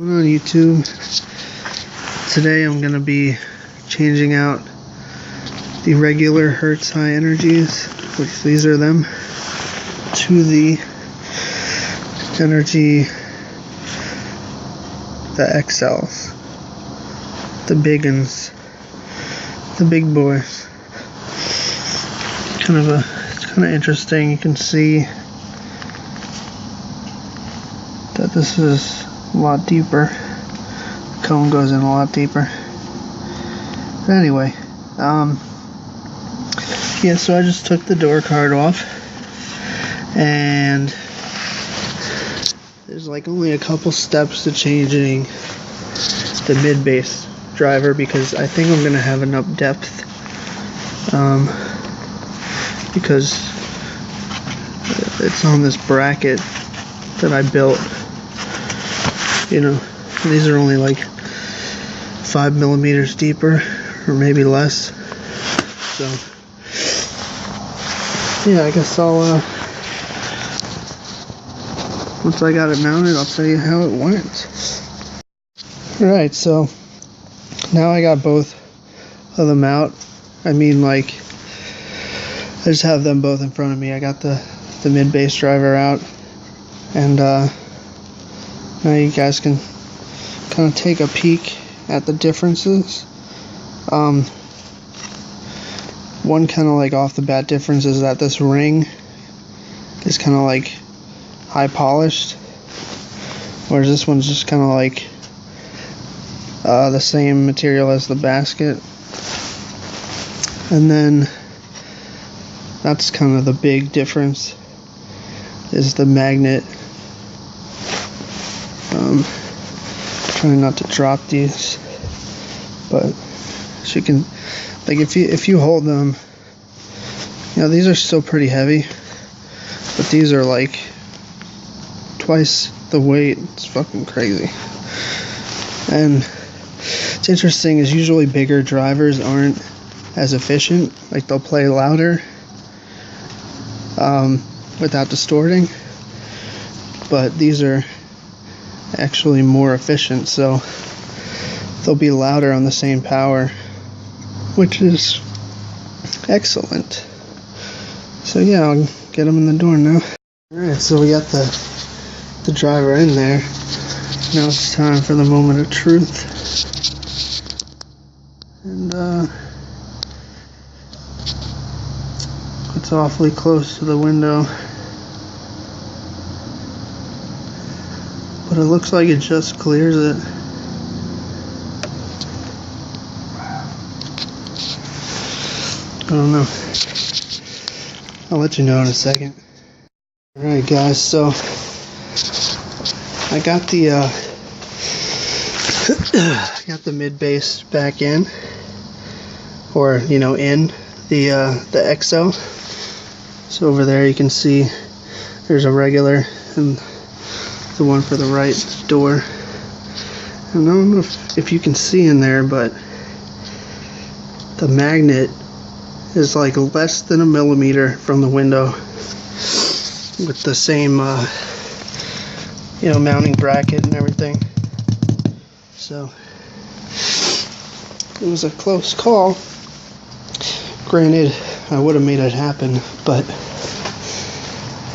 On YouTube, today I'm going to be changing out the regular Hertz high energies, which these are them, to the energy, the XLs, the big uns, the big boys. It's kind of interesting. You can see that this is a lot deeper. The cone goes in a lot deeper. But anyway, yeah, so I just took the door card off, and there's like only a couple steps to changing the mid-bass driver, because I think I'm gonna have enough depth, because it's on this bracket that I built. You know, these are only like 5 millimeters deeper, or maybe less. So, yeah, I guess I'll, once I got it mounted, I'll tell you how it went. Alright, so now I got both of them out. I mean, like, I just have them both in front of me. I got the mid-bass driver out, and now you guys can kind of take a peek at the differences. One kind of like off the bat difference is that this ring is kind of like high polished, whereas this one's just kind of like the same material as the basket. And then that's kind of the big difference, is the magnet. Trying not to drop these, but as you can, like, if you hold them, you know, these are still pretty heavy, but these are like twice the weight. It's fucking crazy. And it's interesting is usually bigger drivers aren't as efficient. Like, they'll play louder without distorting, but these are actually more efficient, so they'll be louder on the same power, which is excellent. So yeah, I'll get them in the door now. Alright, so we got the driver in there. Now it's time for the moment of truth. And it's awfully close to the window, but it looks like it just clears it. I don't know. I'll let you know in a second. Alright guys, so I got the mid-bass back in, or, you know, in the XO. So over there you can see there's a regular and the one for the right door. And I don't know if you can see in there, but the magnet is like less than a millimeter from the window, with the same you know, mounting bracket and everything. So it was a close call. Granted, I would have made it happen, but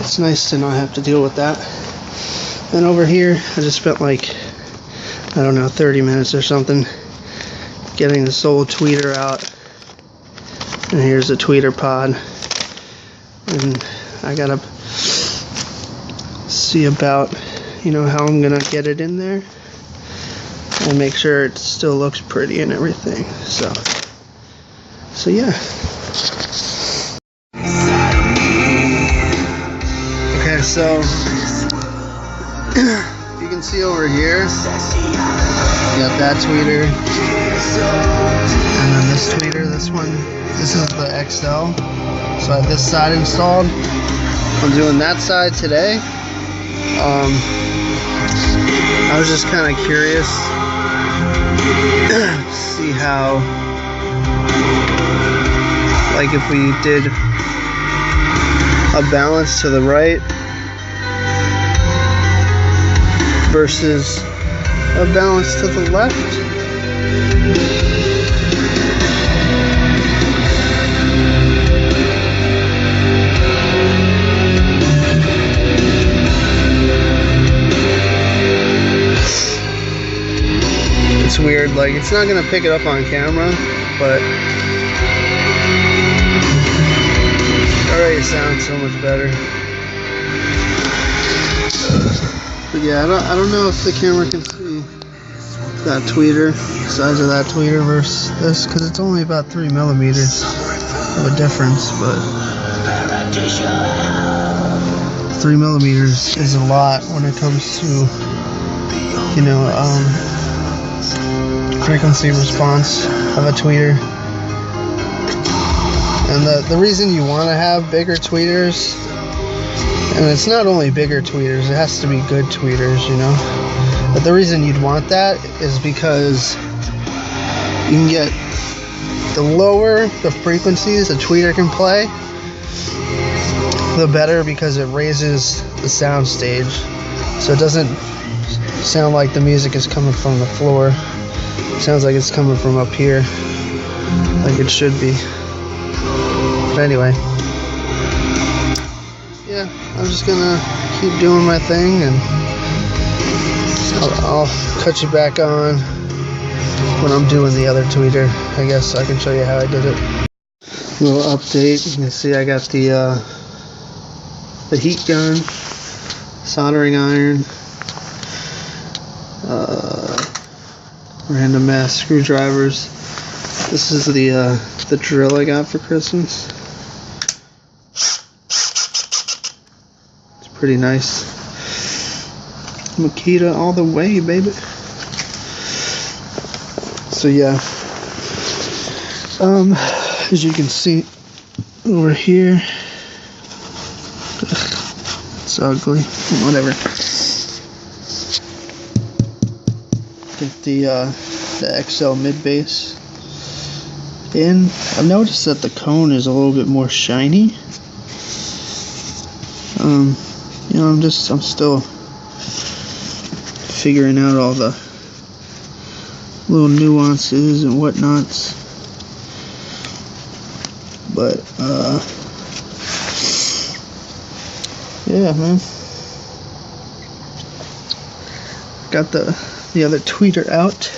it's nice to not have to deal with that. And over here, I just spent like, I don't know, 30 minutes or something getting this old tweeter out. And here's the tweeter pod. And I gotta see about, you know, how I'm gonna get it in there and make sure it still looks pretty and everything. So yeah. Okay, so you can see over here, you got that tweeter, and then this tweeter. This is the XL. So I have this side installed. I'm doing that side today. I was just kind of curious to see how, like, if we did a balance to the right versus a balance to the left. It's weird, like it's not gonna pick it up on camera, but it already sounds so much better. But yeah, I don't know if the camera can see that tweeter, size of that tweeter versus this, because it's only about 3 millimeters of a difference, but 3 millimeters is a lot when it comes to, you know, frequency response of a tweeter. And the reason you want to have bigger tweeters, and it's not only bigger tweeters, it has to be good tweeters, you know. But the reason you'd want that is because you can get the lower the frequencies a tweeter can play, the better, because it raises the sound stage, so it doesn't sound like the music is coming from the floor. It sounds like it's coming from up here, like it should be. But anyway, yeah, I'm just gonna keep doing my thing, and I'll cut you back on when I'm doing the other tweeter. I guess I can show you how I did it. Little update. You can see I got the heat gun, soldering iron, random ass screwdrivers. This is the drill I got for Christmas. It's pretty nice. Makita all the way, baby. So yeah, as you can see over here, it's ugly. Whatever. Get the XL mid bass in. I've noticed that the cone is a little bit more shiny. You know, I'm still figuring out all the little nuances and whatnots, but yeah, man, got the other tweeter out,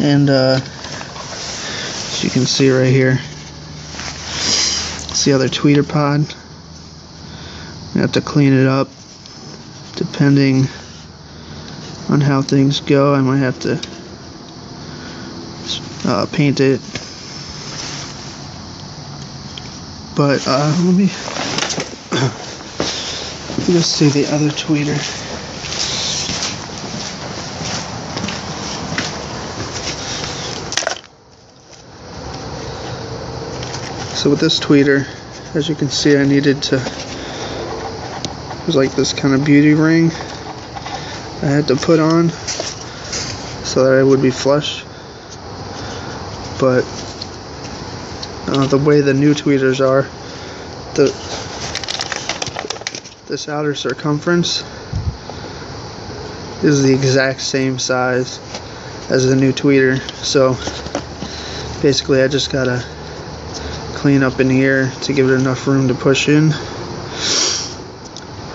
and as you can see right here, it's the other tweeter pod. I have to clean it up depending on how things go. I might have to paint it, but let me just see the other tweeter. So with this tweeter, as you can see, I needed to, there's like this kind of beauty ring I had to put on so that it would be flush, but the way the new tweeters are, this outer circumference is the exact same size as the new tweeter, so basically I just gotta clean up in here to give it enough room to push in,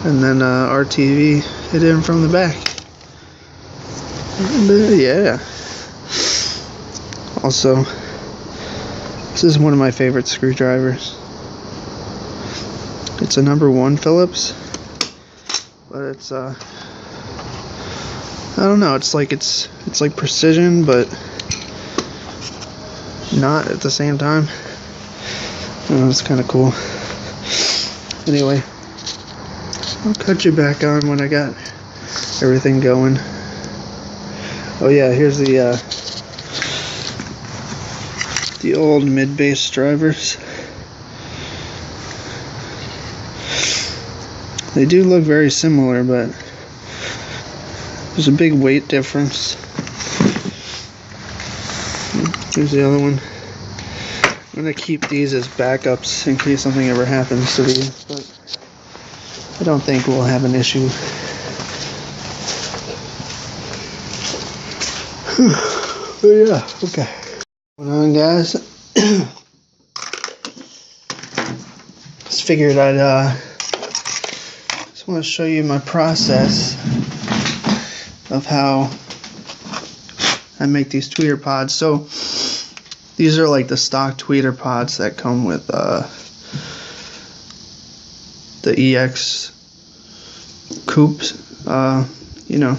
and then RTV it in from the back. And, yeah. Also, this is one of my favorite screwdrivers. It's a #1 Phillips, but it's I don't know. It's like precision, but not at the same time. It's kind of cool. Anyway, I'll cut you back on when I got everything going. Oh yeah, here's the old mid-bass drivers. They do look very similar, but there's a big weight difference. Here's the other one. I'm going to keep these as backups in case something ever happens to these, but I don't think we'll have an issue. But yeah, okay. What's going on, guys? Just figured I'd just want to show you my process of how I make these tweeter pods. So these are like the stock tweeter pods that come with the EX coupes. You know,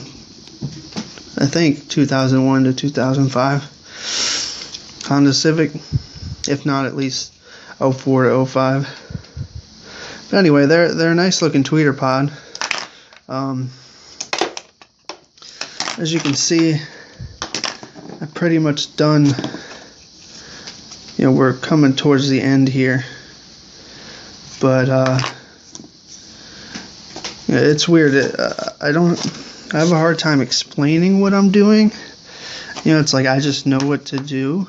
I think 2001 to 2005 Honda Civic, if not at least 04 to 05. But anyway, they're a nice looking tweeter pod. As you can see, I've pretty much done, you know, we're coming towards the end here, but it's weird. I have a hard time explaining what I'm doing. You know, it's like I just know what to do,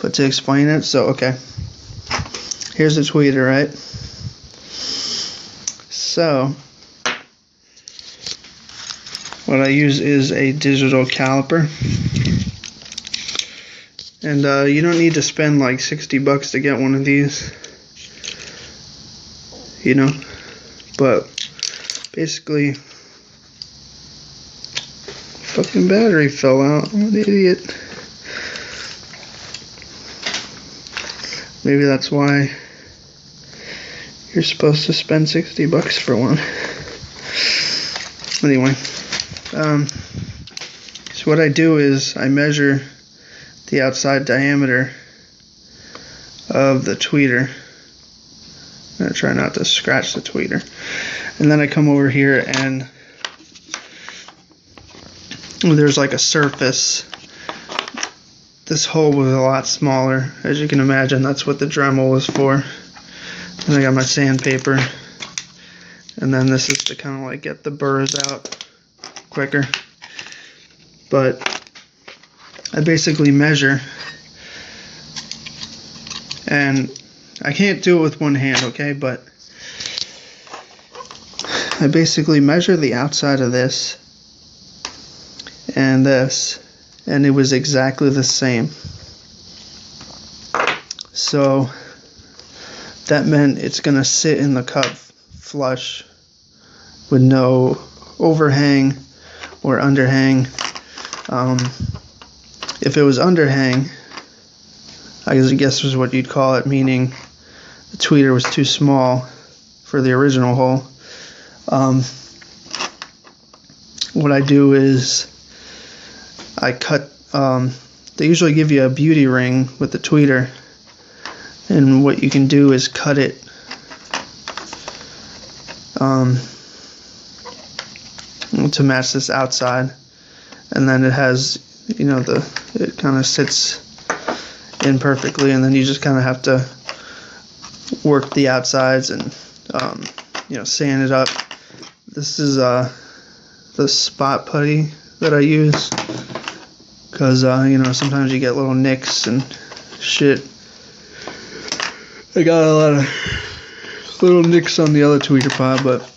but to explain it, so okay, here's the tweeter, right? So what I use is a digital caliper, and you don't need to spend like $60 to get one of these, you know, but basically, fucking battery fell out. I'm an idiot. Maybe that's why you're supposed to spend $60 for one. Anyway, so what I do is I measure the outside diameter of the tweeter. I'm gonna try not to scratch the tweeter. And then I come over here and there's like a surface. This hole was a lot smaller. As you can imagine, that's what the Dremel was for. And I got my sandpaper. And then this is to kind of like get the burrs out quicker. But I basically measure. And I can't do it with one hand, okay? But I basically measure the outside of this and this, and it was exactly the same. So that meant it's gonna sit in the cup flush with no overhang or underhang. If it was underhang, I guess was what you'd call it, meaning the tweeter was too small for the original hole. What I do is I cut, they usually give you a beauty ring with the tweeter, and what you can do is cut it to match this outside, and then it has, you know, it kind of sits in perfectly, and then you just kind of have to work the outsides and you know, sand it up. This is the spot putty that I use, because you know, sometimes you get little nicks and shit. I got a lot of little nicks on the other tweeter pod, but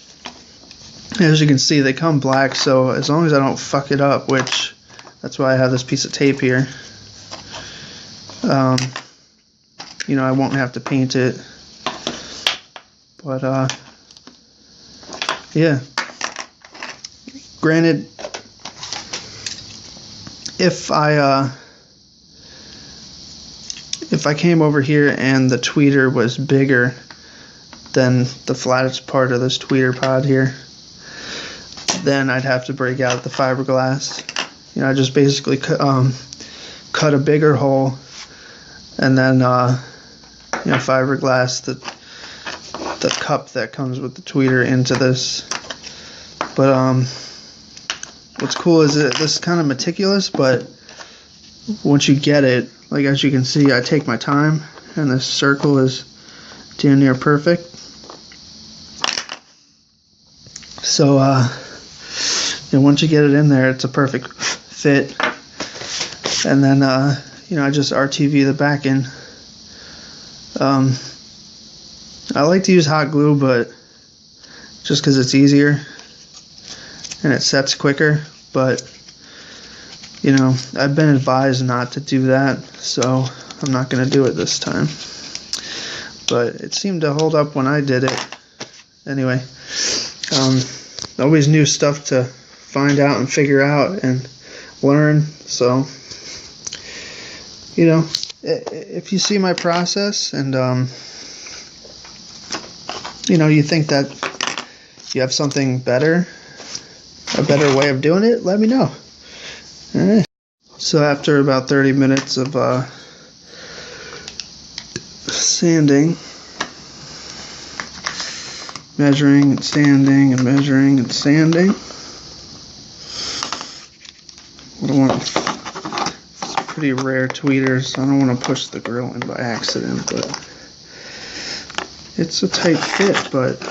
as you can see, they come black, so as long as I don't fuck it up, which that's why I have this piece of tape here, you know, I won't have to paint it. But yeah, granted, if I came over here and the tweeter was bigger than the flattest part of this tweeter pod here, then I'd have to break out the fiberglass. You know, I just basically cut a bigger hole, and then you know, fiberglass the cup that comes with the tweeter into this. But what's cool is that this is kind of meticulous, but once you get it, like as you can see, I take my time, and this circle is damn near perfect. So you know, once you get it in there, it's a perfect fit. And then you know, I just RTV the back in. I like to use hot glue, but just because it's easier and it sets quicker. But you know, I've been advised not to do that, so I'm not going to do it this time. But it seemed to hold up when I did it. Anyway, always new stuff to find out and figure out and learn. So, you know, if you see my process and, you know, you think that you have something better, a better way of doing it, let me know. Alright. So after about 30 minutes of sanding, measuring and sanding and measuring and sanding, I don't want to, it's pretty rare tweeters, so I don't want to push the grill in by accident, but it's a tight fit, but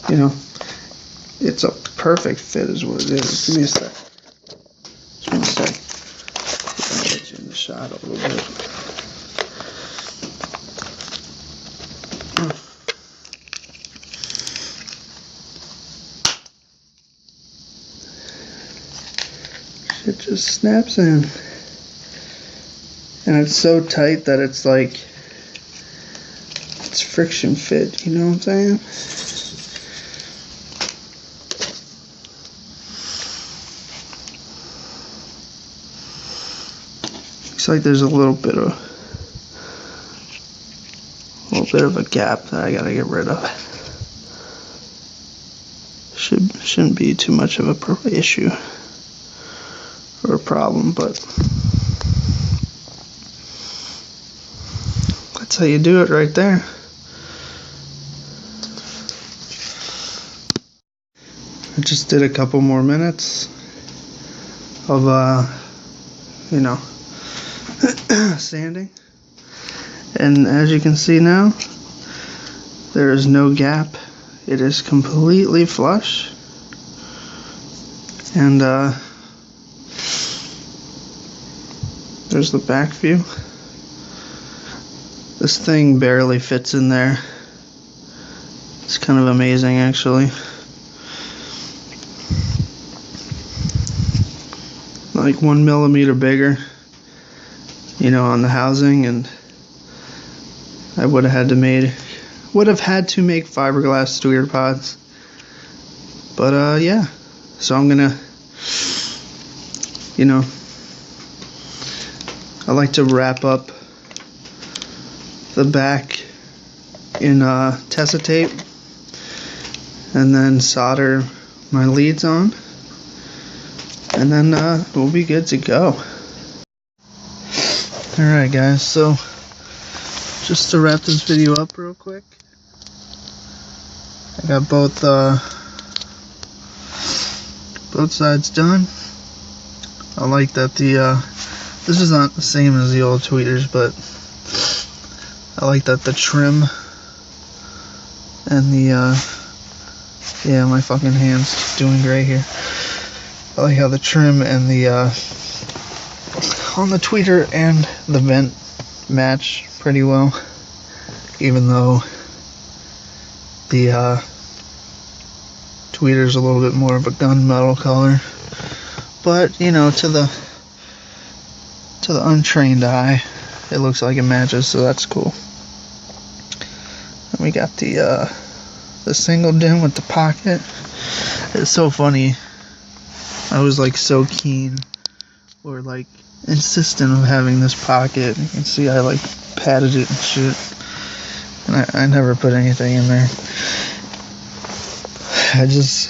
you know, it's a perfect fit is what it is. Give me a sec. Just 1 sec. I'll get you in the shot a little bit. Shit just snaps in. And it's so tight that it's like, it's friction fit, you know what I'm saying? Looks like there's a little bit of a gap that I gotta get rid of. Shouldn't be too much of a issue or a problem, but that's how you do it right there. I just did a couple more minutes of you know, sanding, and as you can see now, there is no gap. It is completely flush, and there's the back view. This thing barely fits in there. It's kind of amazing, actually. Like 1 millimeter bigger, you know, on the housing, and I would have had to make fiberglass steer pods. But yeah, so I'm gonna, you know, I like to wrap up the back in Tessa tape and then solder my leads on, and then we'll be good to go. Alright guys, so just to wrap this video up real quick, I got both sides done. I like that this is not the same as the old tweeters, but I like that the trim and the yeah, my fucking hand's doing great here. I like how the trim and the on the tweeter and the vent match pretty well, even though the tweeter's a little bit more of a gunmetal color, but you know, to the untrained eye, it looks like it matches, so that's cool. And we got the single dim with the pocket. It's so funny. I was like so keen, or like insistent of having this pocket. You can see I like padded it and shit, and I never put anything in there. I just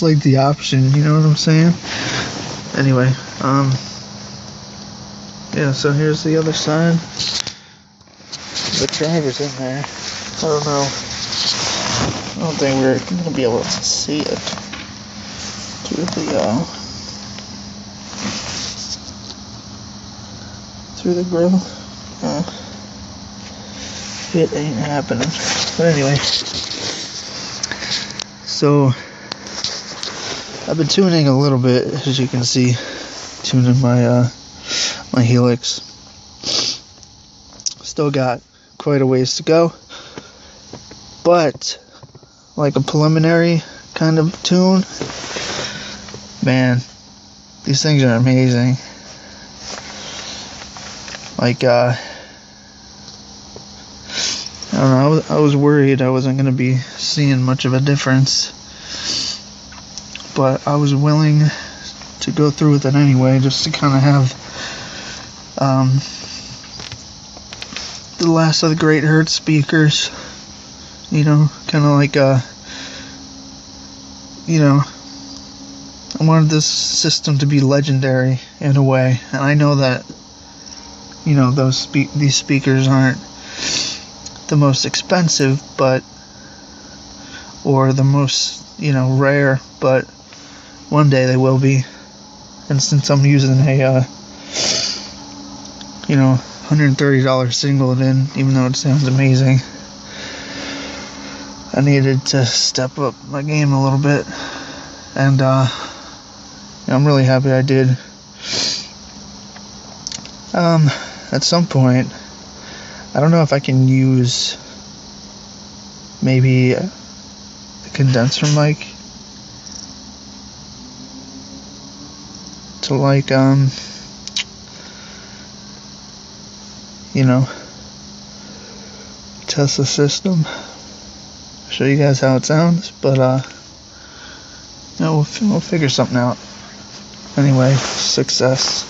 like the option, you know what I'm saying? Anyway, yeah, so here's the other side. The driver's in there. I don't know. I don't think we're gonna be able to see it through the grill. It ain't happening. But anyway, so I've been tuning a little bit, as you can see, tuning my my helix. Still got quite a ways to go, but like a preliminary kind of tune, man, These things are amazing. Like, I don't know, I was worried I wasn't going to be seeing much of a difference, but I was willing to go through with it anyway, just to kind of have the last of the great Hertz speakers, you know, kind of like, you know, I wanted this system to be legendary in a way, and I know that, you know, these speakers aren't the most expensive, or the most, you know, rare, but one day they will be. And since I'm using a, you know, $130 single in, even though it sounds amazing, I needed to step up my game a little bit, and I'm really happy I did. At some point, I don't know if I can use maybe a condenser mic to, like, you know, test the system, show you guys how it sounds, but you know, we'll figure something out. Anyway, success.